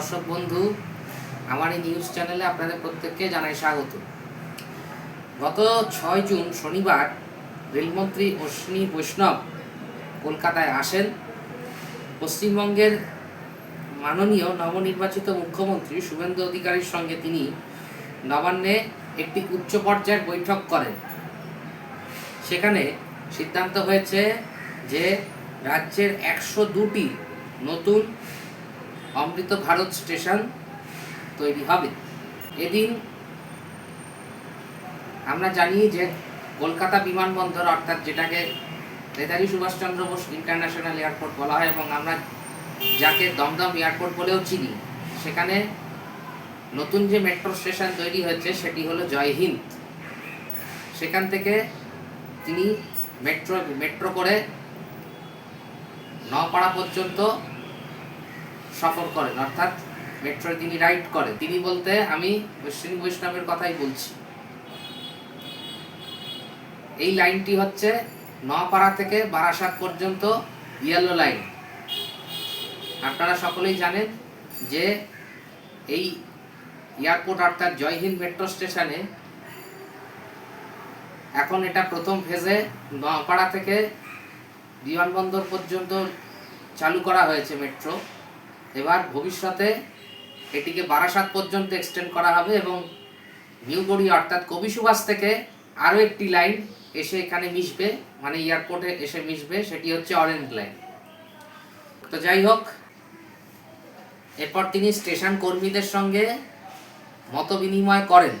দর্শক বন্ধু, আমার এই নিউজ চ্যানেলে আপনাদের প্রত্যেককে জানাই স্বাগত। গত 6 জুন শনিবার রেলমন্ত্রী অশ্বিনী বৈষ্ণব কলকাতায় আসেন। পশ্চিমবঙ্গের মাননীয় নবনির্বাচিত মুখ্যমন্ত্রী শুভেন্দু অধিকারীর সঙ্গে তিনি নবান্নে একটি উচ্চ পর্যায়ের বৈঠক করেন। সেখানে সিদ্ধান্ত হয়েছে যে রাজ্যের 102টি নতুন অমৃত ভারত স্টেশন তৈরি হবে। এদিন আমরা জানি যে কলকাতা বিমানবন্দর, অর্থাৎ যেটাকে নেতাজি সুভাষচন্দ্র বোস ইন্টারন্যাশনাল এয়ারপোর্ট বলা হয় এবং আমরা যাকে দমদম এয়ারপোর্ট বলেও চিনি, সেখানে নতুন যে মেট্রো স্টেশন তৈরি হয়েছে সেটি হলো জয় হিন্দ। সেখান থেকে তিনি মেট্রো করে নওপাড়া পর্যন্ত সফর করেন, অর্থাৎ মেট্রোয় তিনি রাইড করেন। তিনি বলতে আমি অশ্বিনী বৈষ্ণবের কথাই বলছি। এই লাইনটি হচ্ছে নওপাড়া থেকে বারাসাত পর্যন্ত ইয়েলো লাইন। আপনারা সকলেই জানেন যে এই এয়ারপোর্ট অর্থাৎ জয় হিন্দ মেট্রো স্টেশনে এখন এটা প্রথম ফেজে নওপাড়া থেকে বিমানবন্দর পর্যন্ত চালু করা হয়েছে মেট্রো। এবার ভবিষ্যতে এটিকে বারাসাত পর্যন্ত এক্সটেন্ড করা হবে এবং নিউ গড়িয়া অর্থাৎ কবি সুভাষ থেকে আরও একটি লাইন এসে এখানে মিশবে, মানে এয়ারপোর্টে এসে মিশবে, সেটি হচ্ছে অরেঞ্জ লাইন। তো যাই হোক, এরপর তিনি স্টেশন কর্মীদের সঙ্গে মত বিনিময় করেন।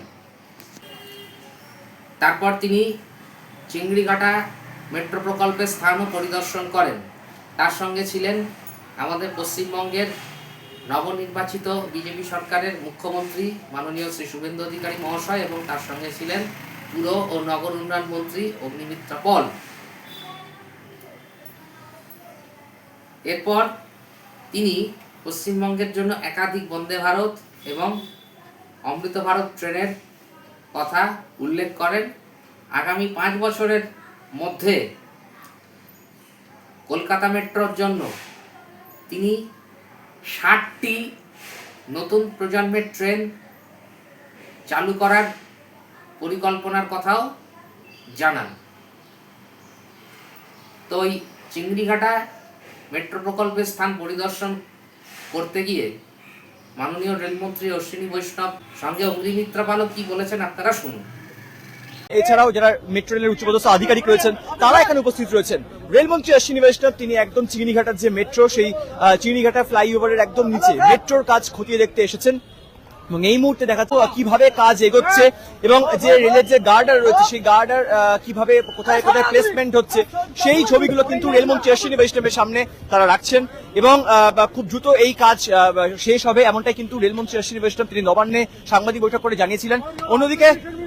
তারপর তিনি চিংড়িঘাটা মেট্রো প্রকল্পের স্থানও পরিদর্শন করেন। তার সঙ্গে ছিলেন আমাদের পশ্চিমবঙ্গের নবনির্বাচিত বিজেপি সরকারের মুখ্যমন্ত্রী মাননীয় শ্রী শুভেন্দু অধিকারী মহাশয় এবং তার সঙ্গে ছিলেন পুর ও নগর উন্নয়ন মন্ত্রী অগ্নিমিত্রা পল। এরপর তিনি পশ্চিমবঙ্গের জন্য একাধিক বন্দে ভারত এবং অমৃত ভারত ট্রেনের কথা উল্লেখ করেন। আগামী 5 বছরের মধ্যে কলকাতা মেট্রোর জন্য তিনি 60টি নতুন প্রজন্মের ট্রেন চালু করার পরিকল্পনার কথাও জানান। তো ওই চিংড়িঘাটা মেট্রো প্রকল্পের স্থান পরিদর্শন করতে গিয়ে মাননীয় রেলমন্ত্রী অশ্বিনী বৈষ্ণব সঙ্গে অগ্নিমিত্রা পালও কি বলেছেন আপনারা শুনুন। এছাড়াও যারা মেট্রো রেলের উচ্চপদস্থ আধিকারিক রয়েছেন তারা এখানে উপস্থিত রয়েছেন। রেলমন্ত্রী অশ্বিনী বৈষ্ণব তিনি একদম চিংড়িঘাটার যে মেট্রো, সেই চিংড়িঘাটা ফ্লাইওভারের একদম নিচে মেট্রোর কাজ খতিয়ে দেখতে এসেছেন এবং এই মুহূর্তে দেখাচ্ছে কিভাবে কাজ এগোচ্ছে এবং যে রেলের যে গার্ডার রয়েছে সেই গার্ডার কিভাবে কোথায় কোথায় প্লেসমেন্ট হচ্ছে সেই ছবিগুলো কিন্তু রেলমন্ত্রী অশ্বিনী বৈষ্ণবের সামনে তারা রাখছেন এবং খুব দ্রুত এই কাজ শেষ হবে, এমনটাই কিন্তু রেলমন্ত্রী অশ্বিনী বৈষ্ণব তিনি নবান্নে সাংবাদিক বৈঠক করে জানিয়েছিলেন।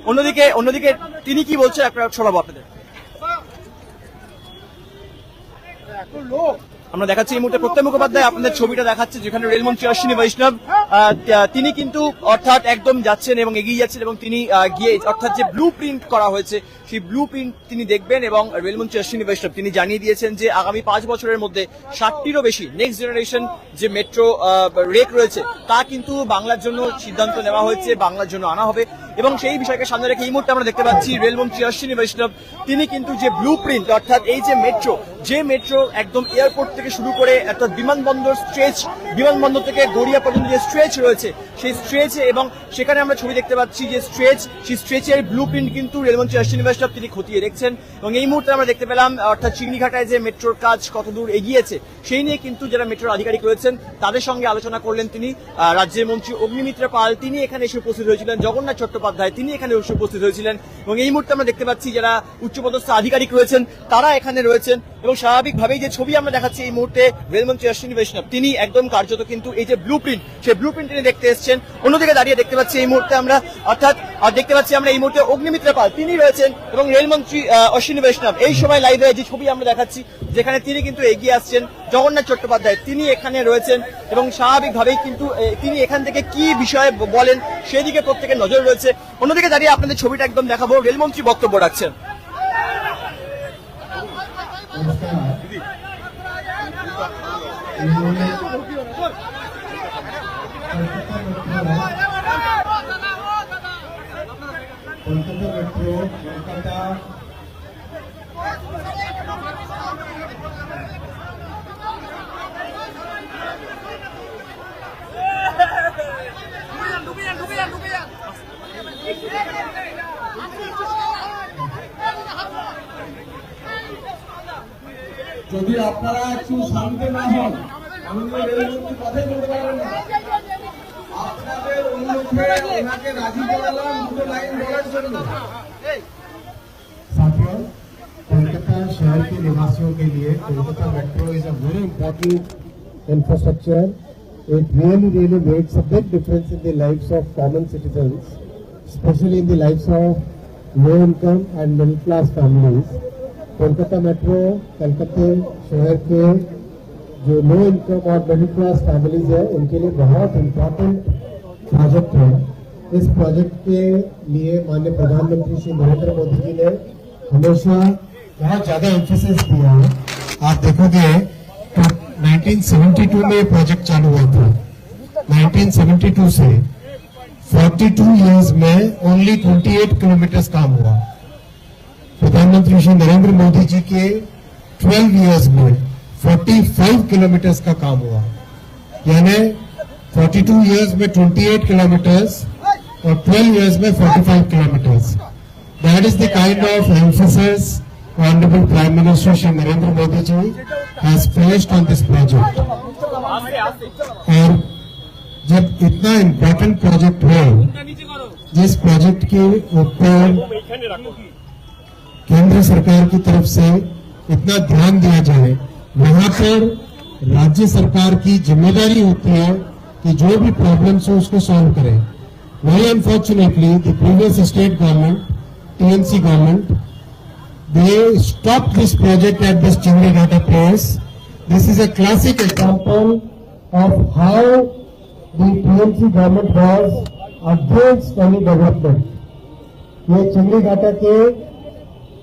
অন্যদিকে তিনি কি বলছেন আপনারা শোনাবো আপনাদের। আমরা দেখাচ্ছি এই মুহূর্তে প্রত্যেক মুখোপাধ্যায় আপনাদের ছবিটা দেখাচ্ছে, যেখানে রেলমন্ত্রী অশ্বিনী বৈষ্ণব তিনি কিন্তু অর্থাৎ একদম যাচ্ছেন এবং এগিয়ে যাচ্ছেন এবং তিনি গিয়ে অর্থাৎ যে ব্লু প্রিন্ট করা হয়েছে সেই ব্লু প্রিন্ট তিনি দেখবেন এবং রেলমন্ত্রী অশ্বিনী বৈষ্ণব তিনি জানিয়ে দিয়েছেন যে আগামী 5 বছরের মধ্যে 60টিরও বেশি নেক্সট জেনারেশন যে মেট্রো রেক রয়েছে তা কিন্তু বাংলার জন্য সিদ্ধান্ত নেওয়া হয়েছে, বাংলার জন্য আনা হবে এবং সেই বিষয়কে সামনে রেখে এই মুহূর্তে আমরা দেখতে পাচ্ছি রেলমন্ত্রী অশ্বিনী বৈষ্ণব তিনি কিন্তু যে ব্লু প্রিন্ট অর্থাৎ এই যে মেট্রো একদম এয়ারপোর্ট থেকে শুরু করে অর্থাৎ বিমানবন্দর থেকে গড়িয়া পর্যন্ত যে স্ট্রেচ রয়েছে সেই স্ট্রেচে এবং সেখানে আমরা ছবি দেখতে পাচ্ছি যে সেই স্ট্রেচের ব্লু প্রিন্ট কিন্তু রেলমন্ত্রী অশ্বিনী বৈষ্ণব তিনি খতিয়ে দেখছেন এবং এই মুহূর্তে আমরা দেখতে পেলাম অর্থাৎ চিংড়িঘাটায় যে মেট্রোর কাজ কতদূর এগিয়েছে সেই নিয়ে কিন্তু যারা মেট্রোর আধিকারিক রয়েছেন তাদের সঙ্গে আলোচনা করলেন তিনি। রাজ্যের মন্ত্রী অগ্নিমিত্রা পাল তিনি এখানে এসে উপস্থিত হয়েছিলেন, জগন্নাথ চট্টোপাধ্যায় তিনি এখানে এসে উপস্থিত হয়েছিলেন এবং এই মুহূর্তে আমরা দেখতে পাচ্ছি যারা উচ্চপদস্থ আধিকারিক রয়েছেন তারা এখানে রয়েছেন এবং স্বাভাবিকভাবেই যে ছবি আমরা দেখাচ্ছি এই মুহূর্তে রেলমন্ত্রী অশ্বিনী বৈষ্ণব তিনি একদম কার্যত কিন্তু এই যে ব্লু প্রিন্ট সেই ব্লু প্রিন্ট তিনি দেখতে এসেছেন। অন্যদিকে দাঁড়িয়ে দেখতে পাচ্ছি এই মুহূর্তে আমরা এই মুহূর্তে অগ্নিমিত্রা পাল তিনি রয়েছেন এবং রেলমন্ত্রী অশ্বিনী বৈষ্ণব এই সময় লাইভে যে ছবি আমরা দেখাচ্ছি যেখানে তিনি কিন্তু এগিয়ে আসছেন, জগন্নাথ চট্টোপাধ্যায় তিনি এখানে রয়েছেন এবং স্বাভাবিকভাবেই কিন্তু তিনি এখান থেকে কি বিষয়ে বলেন সেদিকে প্রত্যেকের নজর রয়েছে। অন্যদিকে দাঁড়িয়ে আপনাদের ছবিটা একদম দেখাবো, রেলমন্ত্রী বক্তব্য রাখছেন। মেট্রো কলকাতা যদি আপনারা একটু শান্ত না হন আমাদের রেলমন্ত্রী কথাই বলতে পারবেন না। আপনাদের অনুরোধে ওনাকে রাজি করালাম দুটো লাইন বলার জন্য। साथियों, कोलकाता शहर के निवासियों के लिए Kolkata metro is a very important infrastructure. It really makes a big difference in the lives of common citizens, especially in the lives of low income and middle class families. Kolkata metro कलकत्ते शहर के जो लो इनकम और middle class families है उनके लिए बहुत important project है. इस प्रोजेक्ट के लिए माननीय प्रधानमंत्री श्री नरेंद्र मोदी जी ने हमेशा बहुत ज्यादा एम्फेसिस दिया है. आप देखोगे तो 1972 में ये प्रोजेक्ट चालू हुआ था. 1972 से 42 इयर्स में ओनली 28 किलोमीटर काम हुआ. प्रधानमंत्री श्री नरेंद्र मोदी जी के 12 इयर्स में 45 किलोमीटर का काम हुआ. यानी 42 इयर्स में 28 किलोमीटर और 12 इयर्स में 45 kilometre. That is the kind of emphasis honourable prime minister Shri Narendra Modi ji has placed on this project. और जब इतना इम्पोर्टेंट प्रोजेक्ट है, जिस प्रोजेक्ट के ऊपर केंद्र सरकार की तरफ से इतना ध्यान दिया जाए, वहां पर राज्य सरकार की जिम्मेदारी होती है कि जो भी प्रॉब्लम्स हो उसको सॉल्व करें. Very unfortunately the previous state government, TMC government, they stopped this project at this Chingrigata place. This is a classic example of how the TMC government was against any development. ये चिंगलीघाटा के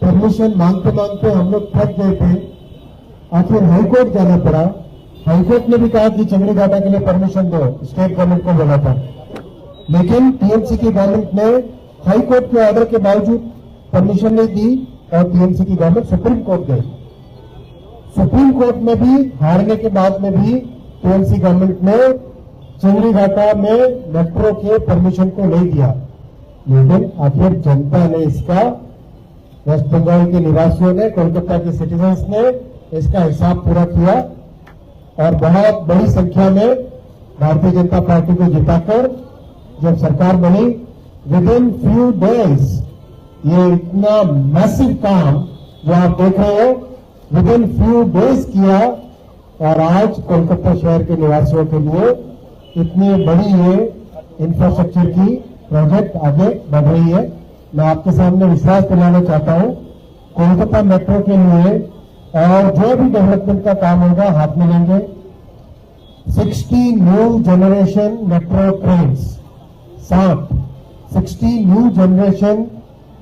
permission मांगते मांगते हम लोग थक गए थे. आखिर हाईकोर्ट जाना पड़ा. हाईकोर्ट ने भी कहा कि चिंगलीघाटा के लिए परमिशन दो, स्टेट गवर्नमेंट को बोला था. लेकिन टीएमसी की गवर्नमेंट ने हाईकोर्ट के ऑर्डर के बावजूद परमिशन नहीं दी और टीएमसी की गवर्नमेंट सुप्रीम कोर्ट गई. सुप्रीम कोर्ट में भी हारने के बाद में भी टीएमसी गवर्नमेंट ने चिंगलीघाटा में मेट्रो के परमिशन को नहीं दिया. लेकिन आखिर जनता ने इसका, वेस्ट बंगाल के निवासियों ने, कोलकाता के सिटीजन्स ने इसका हिसाब पूरा किया और बहुत बड़ी संख्या में भारतीय जनता पार्टी को जिताकर जब सरकार बनी, विद इन फ्यू डेज ये इतना मैसिव काम जो आप देख रहे हो विद इन फ्यू डेज किया और आज कोलकाता शहर के निवासियों के लिए इतनी बड़ी ये इंफ्रास्ट्रक्चर की प्रोजेक्ट आगे बढ़ रही है. मैं आपके सामने विश्वास दिलाना चाहता हूं, कोलकाता मेट्रो के लिए और जो भी डेवलपमेंट का काम होगा हाथ में लेंगे. 60 new generation metro trains, 60 new generation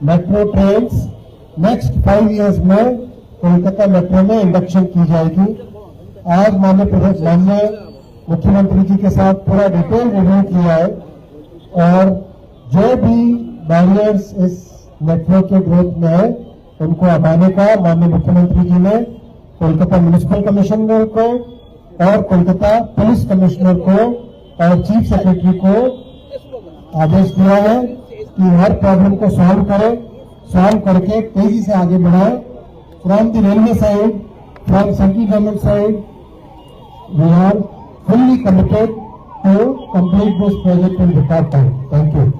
metro trains next 5 years में कोलकाता मेट्रो में इंडक्शन की जाएगी. आज माननीय मुख्यमंत्री जी के साथ पूरा डिटेल रिव्यू किया है और जो भी बैरियर्स इस मेट्रो के ग्रोथ में है उनको हटाने का माननीय मुख्यमंत्री जी ने कोलकाता म्युनिसिपल कमिश्नर को और कोलकाता पुलिस कमिश्नर को और चीफ सेक्रेटरी को आदेश दिया है कि हर प्रॉब्लम को सॉल्व करके तेजी से आगे बढ़ाए. From the railway side, from central government side, we are fully committed to complete this project in record time. Thank you.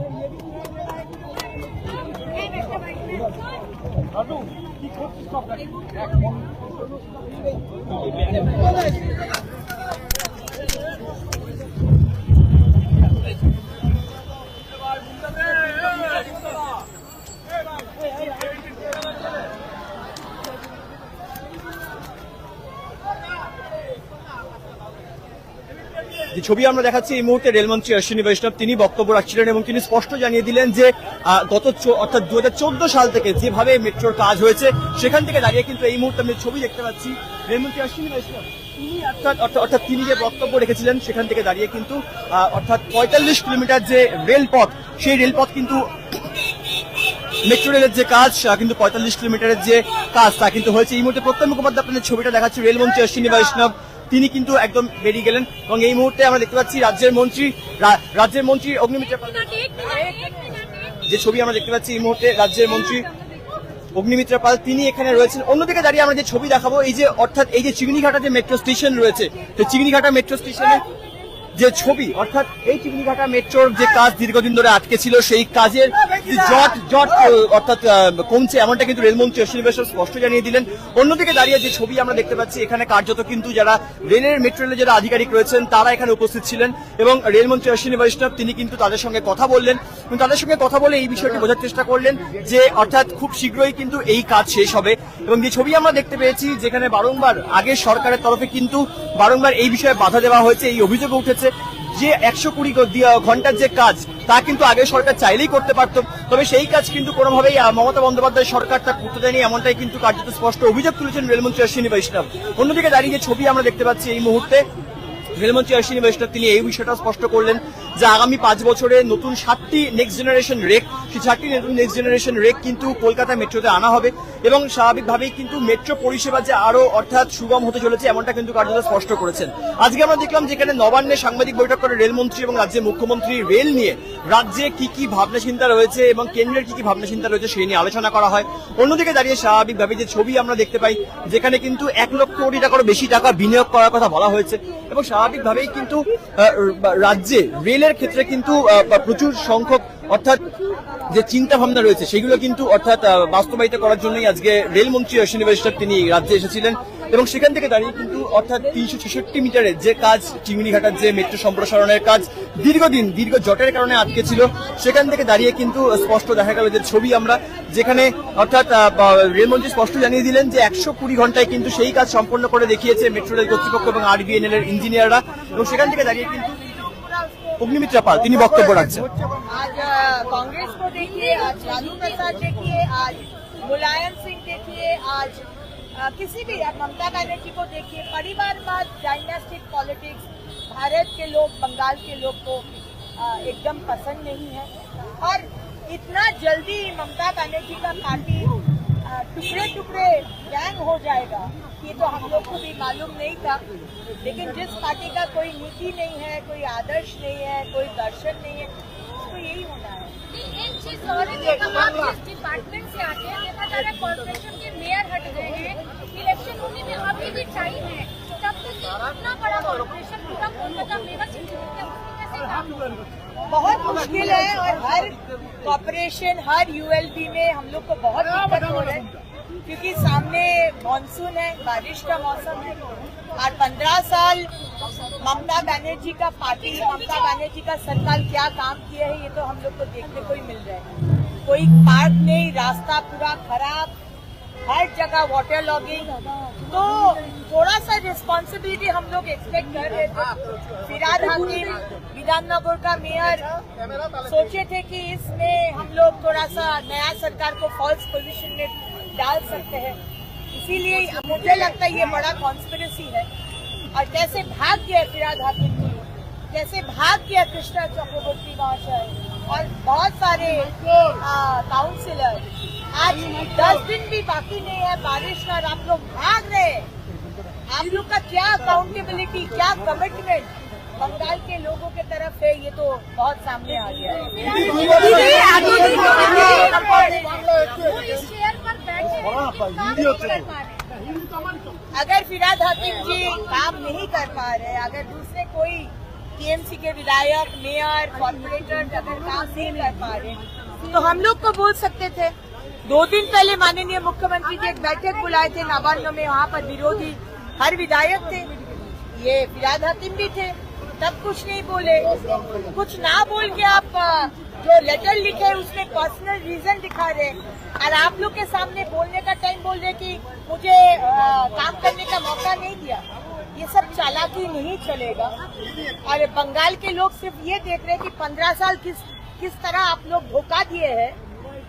যে ছবি আমরা দেখাচ্ছি এই মুহূর্তে রেলমন্ত্রী অশ্বিনী বৈষ্ণব তিনি বক্তব্য রাখছিলেন এবং তিনি স্পষ্ট জানিয়ে দিলেন যে অর্থাৎ 2014 সাল থেকে যেভাবে মেট্রোর কাজ হয়েছে সেখান থেকে দাঁড়িয়ে কিন্তু এই মুহূর্তে আমি ছবি দেখতে পাচ্ছি রেলমন্ত্রী অশ্বিনী বৈষ্ণব তিনি অর্থাৎ তিনি যে বক্তব্য রেখেছিলেন সেখান থেকে দাঁড়িয়ে কিন্তু অর্থাৎ 45 কিলোমিটার যে রেলপথ সেই রেলপথ কিন্তু মেট্রো রেলের যে কাজ কিন্তু 45 কিলোমিটারের যে কাজ তা কিন্তু হয়েছে। এই মুহূর্তে প্রত্যেক মুখোপাধ্যায় আপনাদের ছবিটা দেখাচ্ছে, রেলমন্ত্রী অশ্বিনী বৈষ্ণব তিনি কিন্তু একদম বেরিয়ে গেলেন এবং এই মুহূর্তে আমরা দেখতে পাচ্ছি রাজ্যের মন্ত্রী অগ্নিমিত্রা পাল, যে ছবি আমরা দেখতে পাচ্ছি এই মুহূর্তে রাজ্যের মন্ত্রী অগ্নিমিত্রা পাল তিনি এখানে রয়েছেন। অন্যদিকে দাঁড়িয়ে আমরা যে ছবি দেখাবো, এই যে অর্থাৎ এই যে চিংড়িঘাটা যে মেট্রো স্টেশন রয়েছে, তো চিংড়িঘাটা মেট্রো স্টেশনে যে ছবি, অর্থাৎ এই চিংড়িঘাটা মেট্রোর যে কাজ দীর্ঘদিন ধরে আটকে ছিল, সেই কাজের জট অর্থাৎ কমছে, এমনটা কিন্তু রেলমন্ত্রী অশ্বিনী বৈষ্ণব স্পষ্ট জানিয়ে দিলেন। অন্যদিকে দাঁড়িয়ে যে ছবি আমরা দেখতে পাচ্ছি, এখানে কার্যত কিন্তু যারা মেট্রো রেলের যারা আধিকারিক রয়েছেন তারা এখানে উপস্থিত ছিলেন এবং রেলমন্ত্রী অশ্বিনী বৈষ্ণব তিনি কিন্তু তাদের সঙ্গে কথা বললেন এবং তাদের সঙ্গে কথা বলে এই বিষয়টি বোঝার চেষ্টা করলেন যে অর্থাৎ খুব শীঘ্রই কিন্তু এই কাজ শেষ হবে। এবং যে ছবি আমরা দেখতে পেয়েছি, যেখানে বারংবার আগের সরকারের তরফে কিন্তু বারংবার এই বিষয়ে বাধা দেওয়া হয়েছে, এই অভিযোগ উঠেছে যে 120 ঘন্টার যে কাজ তা কিন্তু আগের সরকার চাইলেই করতে পারত, তবে সেই কাজ কিন্তু কোনোভাবেই মমতা বন্দ্যোপাধ্যায় সরকার তা করতে দেয়নি, এমনটাই কিন্তু কার্যত স্পষ্ট অভিযোগ তুলেছেন রেলমন্ত্রী অশ্বিনী বৈষ্ণব। অন্যদিকে দাঁড়িয়ে যে ছবি আমরা দেখতে পাচ্ছি এই মুহূর্তে, রেলমন্ত্রী অশ্বিনী বৈষ্ণব তিনি এই বিষয়টা স্পষ্ট করলেন যে আগামী 5 বছরে নতুন 7টি নেক্সট জেনারেশন রেক, সেই 7টি নতুন নেক্সট জেনারেশন রেক কিন্তু কলকাতা মেট্রোতে আনা হবে এবং স্বাভাবিকভাবেই কিন্তু মেট্রো পরিষেবা যে আরো অর্থাৎ সুগম হতে চলেছে, এমনটা কিন্তু কার্যত স্পষ্ট করেছেন। আজকে আমরা দেখলাম যেখানে নবান্নে সাংবাদিক বৈঠক করে রেলমন্ত্রী এবং রাজ্যের মুখ্যমন্ত্রী রেল নিয়ে রাজ্যে কি কি ভাবনা চিন্তা রয়েছে এবং কেন্দ্রের কি কি ভাবনা চিন্তা রয়েছে সেই নিয়ে আলোচনা করা হয়। অন্যদিকে দাঁড়িয়ে স্বাভাবিকভাবে যে ছবি আমরা দেখতে পাই, যেখানে কিন্তু 1 লক্ষ কোটি টাকারও বেশি টাকা বিনিয়োগ করার কথা বলা হয়েছে এবং স্বাভাবিকভাবেই কিন্তু রাজ্যে রেলের ক্ষেত্রে কিন্তু প্রচুর সংখ্যক অর্থাৎ যে চিন্তা ভাবনা রয়েছে সেগুলো কিন্তু অর্থাৎ বাস্তবায়িত করার জন্যই আজকে রেলমন্ত্রী অশ্বিনী বৈষ্ণব তিনি রাজ্যে এসেছিলেন এবং সেখান থেকে দাঁড়িয়ে কিন্তু অর্থাৎ 366 মিটারের যে কাজ, চিংড়িঘাটার যে মেট্রো সম্প্রসারণের কাজ দীর্ঘ জটের কারণে আটকে ছিল, সেখান থেকে দাঁড়িয়ে কিন্তু স্পষ্ট দেখা গেল যে ছবি আমরা, যেখানে অর্থাৎ রেলমন্ত্রী স্পষ্ট জানিয়ে দিলেন যে 120 ঘন্টায় কিন্তু সেই কাজ সম্পন্ন করে দেখিয়েছে মেট্রো রেল কর্তৃপক্ষ এবং RVNL এর ইঞ্জিনিয়াররা এবং সেখান থেকে দাঁড়িয়ে কিন্তু অগ্নিমিত্রা পাল তিনি বক্তব্য রাখছেন। आज कांग्रेस को देखिए, आज लालू प्रसाद देखिए, आज मुलायम सिंह देखिए, आज किसी भी ममता बनर्जी को देखिए, परिवारवाद, डायनास्टिक पॉलिटिक्स भारत के लोग, बंगाल के लोग को एकदम पसंद नहीं है और इतना जल्दी ममता बनर्जी का पार्टी टुकड़े टुकड़े गैंग हो जाएगा ये तो हम लोग को भी मालूम नहीं था। लेकिन जिस पार्टी का कोई नीति नहीं है, कोई आदर्श नहीं है, कोई दर्शन नहीं है, उसको यही होना है। एक चीज और है, देखा आप जिस डिपार्टमेंट से आते हैं, देखा जा रहा है कॉर्पोरेशन के मेयर हट गए हैं, इलेक्शन होने में अभी भी टाइम है, तब तक इतना बड़ा कॉर्पोरेशन पूरा कोलकाता मेगा सिटी में कैसे काम होगा? बहुत मुश्किल है और हर कॉर्पोरेशन, हर ULB में हम लोग को बहुत दिक्कत हो रहा है क्योंकि सामने मॉनसून है, बारिश का मौसम है और 15 साल ममता बनर्जी का पार्टी, ममता बनर्जी का सरकार क्या काम किया है ये तो हम लोग को देखने को ही मिल रहा है। कोई पार्क नहीं, रास्ता पूरा खराब, हर जगह वाटर लॉगिंग, तो थोड़ा सा रिस्पॉन्सिबिलिटी हम लोग एक्सपेक्ट कर रहे थे। फिराद हाकिम विधाननगर का मेयर सोचे थे कि इसमें हम लोग थोड़ा सा नया सरकार को फॉल्स पोजीशन में डाल सकते हैं, इसीलिए मुझे लगता है ये बड़ा कॉन्स्पिरेसी है। और कैसे भाग गया फिराद हाकिम जी, कैसे भाग गया कृष्णा चक्रवर्ती महाशय और बहुत सारे काउंसिलर, आज 10 दिन भी बाकी नहीं है बारिश का, आप लोग भाग रहे हैं। आप लोग का क्या अकाउंटेबिलिटी, क्या कमिटमेंट बंगाल के लोगों के तरफ है ये तो बहुत सामने आ गया है। अगर फिराद हाकिम जी काम नहीं कर पा रहे, अगर दूसरे कोई TMC के विधायक, मेयर, कॉर्पोरेटर अगर काम नहीं कर पा रहे तो हम लोग को बोल सकते थे। 2 दिन पहले माननीय मुख्यमंत्री जी एक बैठक बुलाए थे नवान्न में, वहाँ पर विरोधी हर विधायक थे, ये फिराद हाकिम भी थे, तब कुछ नहीं बोले। कुछ ना बोल के आप जो लेटर लिखे उसमें पर्सनल रीजन दिखा रहे और आप लोग के सामने बोलने का टाइम बोल रहे कि मुझे काम करने का मौका नहीं दिया। ये सब चालाकी नहीं चलेगा और बंगाल के लोग सिर्फ ये देख रहे हैं कि 15 साल किस तरह आप लोग धोखा दिए हैं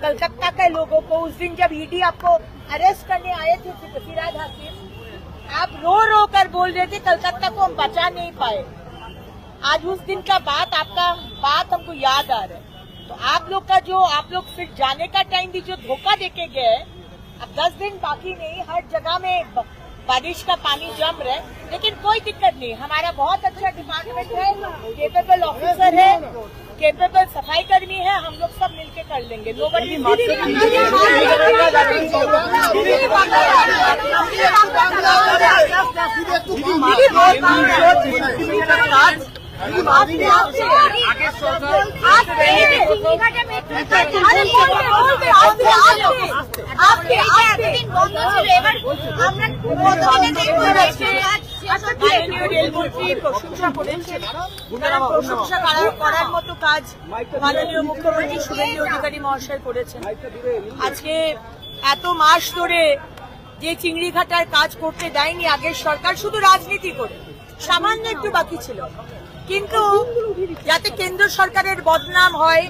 कलकत्ता के लोगों को। उस दिन जब ED आपको अरेस्ट करने आए थे फिराद हाकिम, आप रो रो कर बोल रहे थे कलकत्ता को हम बचा नहीं पाए। आज उस दिन का बात, आपका बात हमको याद आ रहा है। तो आप लोग फिर जाने का टाइम भी जो धोखा देके गए, अब 10 दिन बाकी नहीं, हर जगह में बारिश का पानी जम रहा है, लेकिन कोई दिक्कत नहीं। हमारा बहुत अच्छा डिपार्टमेंट है, केपेबल ऑफिसर है, केपेबल सफाई कर्मी है, हम लोग सब मिलके कर लेंगे। রেলমন্ত্রী প্রশংসা করেছেন, প্রশংসা করার মতো কাজ মাননীয় মুখ্যমন্ত্রী শুভেন্দু অধিকারী মহাশয় করেছেন। আজকে এত মাস ধরে যে চিংড়িঘাটার কাজ করতে দেয়নি আগের সরকার, শুধু রাজনীতি করে, সামান্য একটু বাকি ছিল, কিন্তু যাতে কেন্দ্র সরকারের বদনাম হয়,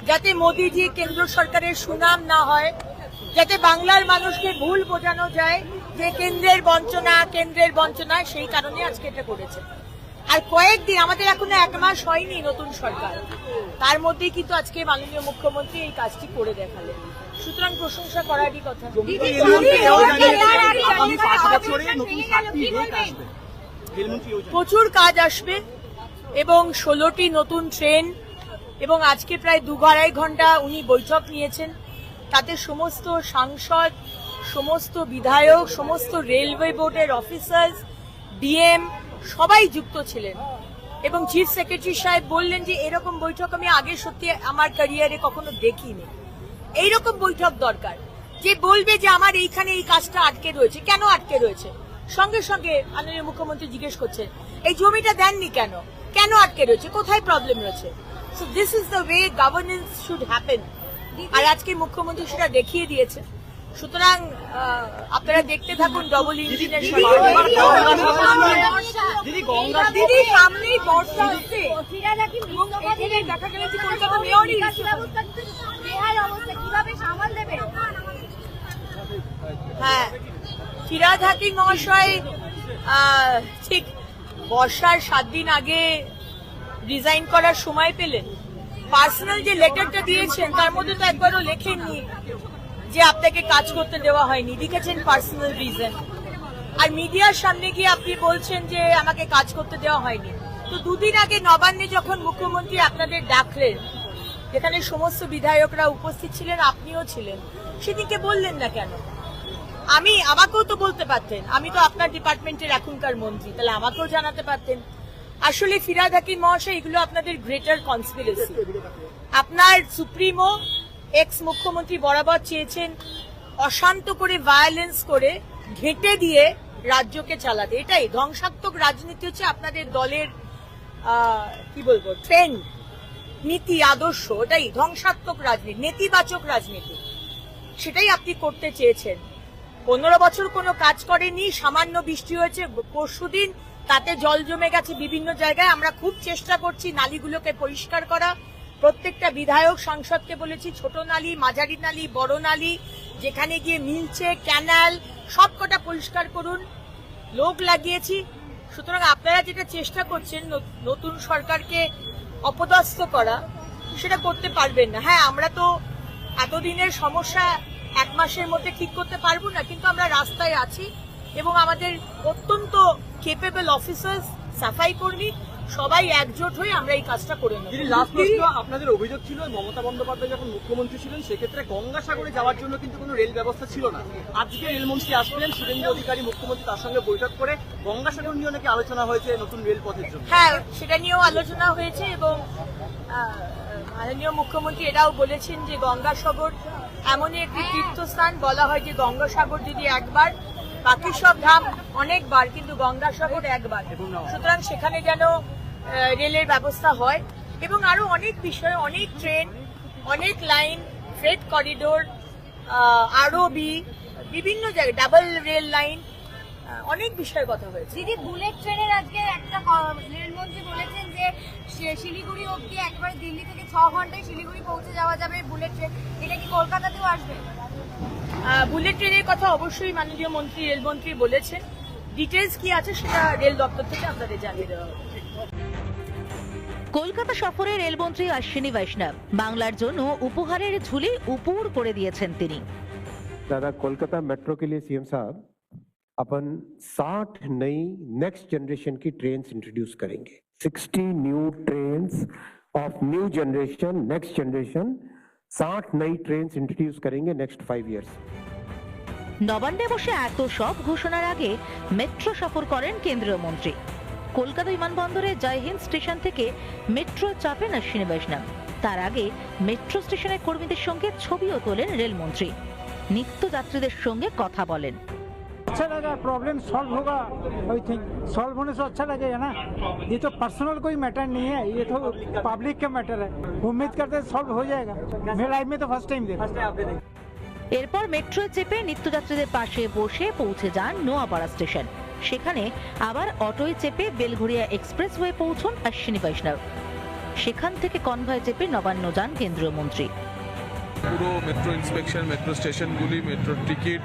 যাতে মোদিজি কেন্দ্র সরকারের সুনাম না হয়, যাতে বাংলার মানুষকে ভুল বোঝানো যায় যে কেন্দ্রের বঞ্চনা, সেই কারণে আজকে এটা করেছে। আর কয়েকদিন, আমাদের এখনো 1 মাস হয়নি নতুন সরকার, তার মধ্যেই কিন্তু আজকে মাননীয় মুখ্যমন্ত্রী এই কাজটি করে দেখালেন, সুতরাং প্রশংসা করারই কথা। প্রচুর কাজ আসবে এবং 16টি নতুন ট্রেন, এবং আজকে প্রায় 2-2.5 ঘন্টা উনি বৈঠক নিয়েছেন, তাতে সমস্ত সাংসদ, সমস্ত বিধায়ক, সমস্ত রেলওয়ে বোর্ডের অফিসার্স, ডিএম সবাই যুক্ত ছিলেন। এবং চিফ সেক্রেটারি সাহেব বললেন যে এরকম বৈঠক আমি আগে সত্যি আমার ক্যারিয়ারে কখনো দেখিনি, এইরকম বৈঠক দরকার, যে বলবে যে আমার এইখানে এই কাজটা আটকে রয়েছে, কেন আটকে রয়েছে, সঙ্গে সঙ্গে মাননীয় মুখ্যমন্ত্রী জিজ্ঞেস করছেন এই জমিটা দেননি কেন, কেন আটকে রয়েছে, কোথায় প্রবলেম রয়েছে। So this is the way governance should happen, আর আজকে মুখ্যমন্ত্রী সেটা দেখিয়ে দিয়েছে। সুতরাং আপনারা দেখতে থাকুন ডবল ইঞ্জিনের দিদি, সামনেই বর্ষা আসছে, দেখা গেল যে কলকাতা মেয়রই হ্যাঁ, ফিরহাদ হাকিম মহাশয় ঠিক বর্ষার 7 দিন আগে রিজাইন করার সময় পেলেন। পার্সোনাল যে লেটারটা দিয়েছেন তার মধ্যে তো একবারও লেখেননি যে আপনাকে কাজ করতে দেওয়া হয়নি, লিখেছেন পার্সোনাল রিজন। আর মিডিয়ার সামনে গিয়ে আপনি বলছেন যে আমাকে কাজ করতে দেওয়া হয়নি। তো 2 দিন আগে নবান্নে যখন মুখ্যমন্ত্রী আপনাদের ডাকলেন, যেখানে সমস্ত বিধায়করা উপস্থিত ছিলেন, আপনিও ছিলেন, সেদিনকে বললেন না কেন? আমাকেও তো বলতে পারতেন, আমি তো আপনার ডিপার্টমেন্টের এখনকার মন্ত্রী, তাহলে আমাকেও জানাতে পারতেন। আসলে ফিরহাদ হাকিম মহাশয়, এগুলো আপনাদের গ্রেটার কনস্পিরেসি। আপনার সুপ্রিমো এক্স মুখ্যমন্ত্রী বরাবর চেয়েছেন অশান্ত করে, ভায়োলেন্স করে, ঘেঁটে দিয়ে রাজ্যকে চালাতে। এটাই ধ্বংসাত্মক রাজনীতি হচ্ছে আপনাদের দলের কি বলবো ট্রেন্ড, নীতি, আদর্শ। ওটাই ধ্বংসাত্মক রাজনীতি, নেতিবাচক রাজনীতি, সেটাই আপনি করতে চেয়েছেন। 15 বছর কোনো কাজ করেনি, সামান্য বৃষ্টি হয়েছে পরশুদিন, তাতে জল জমে গেছে বিভিন্ন জায়গায়। আমরা খুব চেষ্টা করছি নালীগুলোকে পরিষ্কার করা, প্রত্যেকটা বিধায়ক সাংসদকে বলেছি ছোট নালী, মাঝারি নালী, বড় নালী যেখানে গিয়ে মিলছে, ক্যানাল সবকটা পরিষ্কার করুন, লোক লাগিয়েছি। সুতরাং আপনারা যেটা চেষ্টা করছেন নতুন সরকারকে অপদস্থ করা, সেটা করতে পারবেন না। হ্যাঁ, আমরা তো এতদিনের সমস্যা 1 মাসের মধ্যে ঠিক করতে পারবো না, কিন্তু আমরা রাস্তায় আছি এবং আমাদের অত্যন্ত কেপেবল অফিসার্স, সাফাই কর্মী সবাই একজোট হয়ে আমরা এই কাজটা করে নেব। লাস্ট প্রশ্ন, আপনাদের অভিযোগ ছিল মমতা বন্দ্যোপাধ্যায় যখন মুখ্যমন্ত্রী ছিলেন সেক্ষেত্রে গঙ্গাসাগরে যাওয়ার জন্য কিন্তু কোনো রেল ব্যবস্থা ছিল না। আজকে রেলমন্ত্রী আসলেন, শুভেন্দু অধিকারী মুখ্যমন্ত্রী তার সঙ্গে বৈঠক করে গঙ্গাসাগর নিয়ে নাকি আলোচনা হয়েছে নতুন রেলপথের জন্য। হ্যাঁ, সেটা নিয়েও আলোচনা হয়েছে এবং মাননীয় মুখ্যমন্ত্রী এটাও বলেছেন যে গঙ্গাসাগর এমনই একটি তীর্থস্থান, বলা হয় যে গঙ্গাসাগর যদি একবার, বাকি সব ধাম অনেকবার, কিন্তু গঙ্গাসাগর একবার। সুতরাং সেখানে যেন রেলের ব্যবস্থা হয় এবং আরো অনেক বিষয়, অনেক ট্রেন, অনেক লাইন, ফ্রেট করিডোর, আরওবি, বিভিন্ন জায়গায় ডাবল রেল লাইন, অনেক বিষয়ের কথা হয়েছে। দিদি, বুলেট ট্রেনের আজকে একটা রেলমন্ত্রী বলেছেন যে শিলিগুড়ি অব্দি একবার দিল্লি থেকে 6 ঘন্টায় শিলিগুড়ি পৌঁছে যাওয়া যাবে বুলেট ট্রেন, এটা কি কলকাতাতেও আসবে? বুলেট ট্রেনের কথা অবশ্যই মাননীয় মন্ত্রী, রেলমন্ত্রী বলেছেন। ডিটেলস কি আছে সেটা রেল দপ্তর থেকে আপনাদের জানিয়ে দেওয়া হবে। কলকাতা সফরে রেলমন্ত্রী অশ্বিনী বৈষ্ণব বাংলার জন্য উপহারের ঝুলি উপুড় করে দিয়েছেন তিনি। दादा कोलकाता मेट्रो के लिए सीएम साहब अपन 60 नई नेक्स्ट जनरेशन की ट्रेन्स इंट्रोड्यूस करेंगे। 60 new trains of new generation, next generation, 60 नई ट्रेन्स इंट्रोड्यूस करेंगे नेक्स्ट 5 इयर्स। নবান্নে বসে এত সব ঘোষণার আগে মেট্রো সফর করেন কেন্দ্রীয় মন্ত্রী। কলকাতা বিমানবন্দরে জয় হিন্দ স্টেশন থেকে মেট্রো চাপেন অশ্বিনী বৈষ্ণব। তার আগে মেট্রো স্টেশনের কর্মীদের সঙ্গে ছবিও তোলেন রেলমন্ত্রী। নিত্যযাত্রীদের সঙ্গে কথা বলেন। अच्छा लगा, प्रॉब्लम सॉल्व होगा, आई थिंक सॉल्व होने से अच्छा लगेगा ना। ये तो पर्सनल कोई मैटर नहीं है, ये तो पब्लिक का मैटर है। उम्मीद करते हैं सॉल्व हो जाएगा। मेरे लाइफ में तो फर्स्ट टाइम देखा। এরপর মেট্রো চেপে নিত্যযাত্রীদের পাশে বসে পৌঁছে যান নোয়াপাড়া স্টেশন। সেখানে আবার অটোয় চেপে বেলঘড়িয়া এক্সপ্রেস ওয়ে পৌঁছন অশ্বিনী বৈষ্ণব। সেখান থেকে কনভয় চেপে নবান্ন যান কেন্দ্রীয় মন্ত্রী। পুরো মেট্রো ইন্সপেকশন, মেট্রো স্টেশনগুলি, মেট্রোর টিকিট,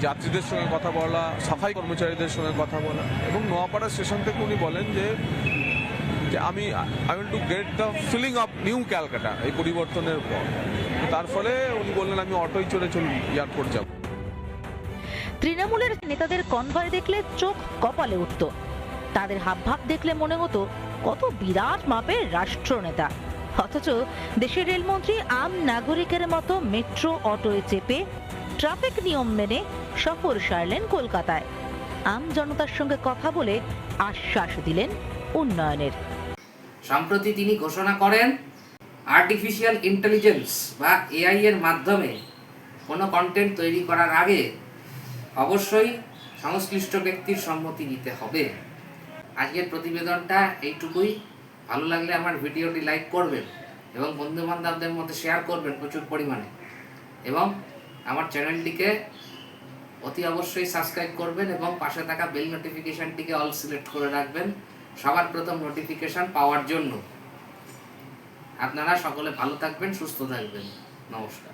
যাত্রীদের সঙ্গে কথা বলা, সাফাই কর্মচারীদের সঙ্গে কথা বলা, এবং নোয়াপাড়া স্টেশন থেকে উনি বলেন যে আমি I want to get the feeling of new Calcutta এই পরিবর্তনের পর। তার ফলে উনি বললেন আমি অটোয় চড়ে এয়ারপোর্ট যাব। তৃণমূলের নেতাদের কনভয় দেখলে চোখ কপালে উঠত। তাদের হাবভাব দেখলে মনে হতো কত বিরাট মাপের রাষ্ট্রনেতা। অথচ দেশের রেলমন্ত্রী আম নাগরিকের মতো মেট্রো অটোয় চেপে ট্রাফিক নিয়ম মেনে সফর সারলেন কলকাতায়। আম জনতার সঙ্গে কথা বলে আশ্বাস দিলেন উন্নয়নের। সম্প্রতি তিনি ঘোষণা করেন আর্টিফিশিয়াল ইন্টেলিজেন্স বা এআই এর মাধ্যমে কোনো কন্টেন্ট তৈরি করার আগে অবশ্যই সংশ্লিষ্ট ব্যক্তির সম্মতি নিতে হবে। আজকের প্রতিবেদনটা এইটুকুই। ভালো লাগলে আমার ভিডিওটি লাইক করবেন এবং বন্ধু বান্ধবদের মধ্যে শেয়ার করবেন প্রচুর পরিমাণে, এবং আমার চ্যানেলটিকে অতি অবশ্যই সাবস্ক্রাইব করবেন এবং পাশে থাকা বেল নোটিফিকেশনটিকে অল সিলেক্ট করে রাখবেন সবার প্রথম নোটিফিকেশন পাওয়ার জন্য। আপনারা সকলে ভালো থাকবেন, সুস্থ থাকবেন। নমস্কার।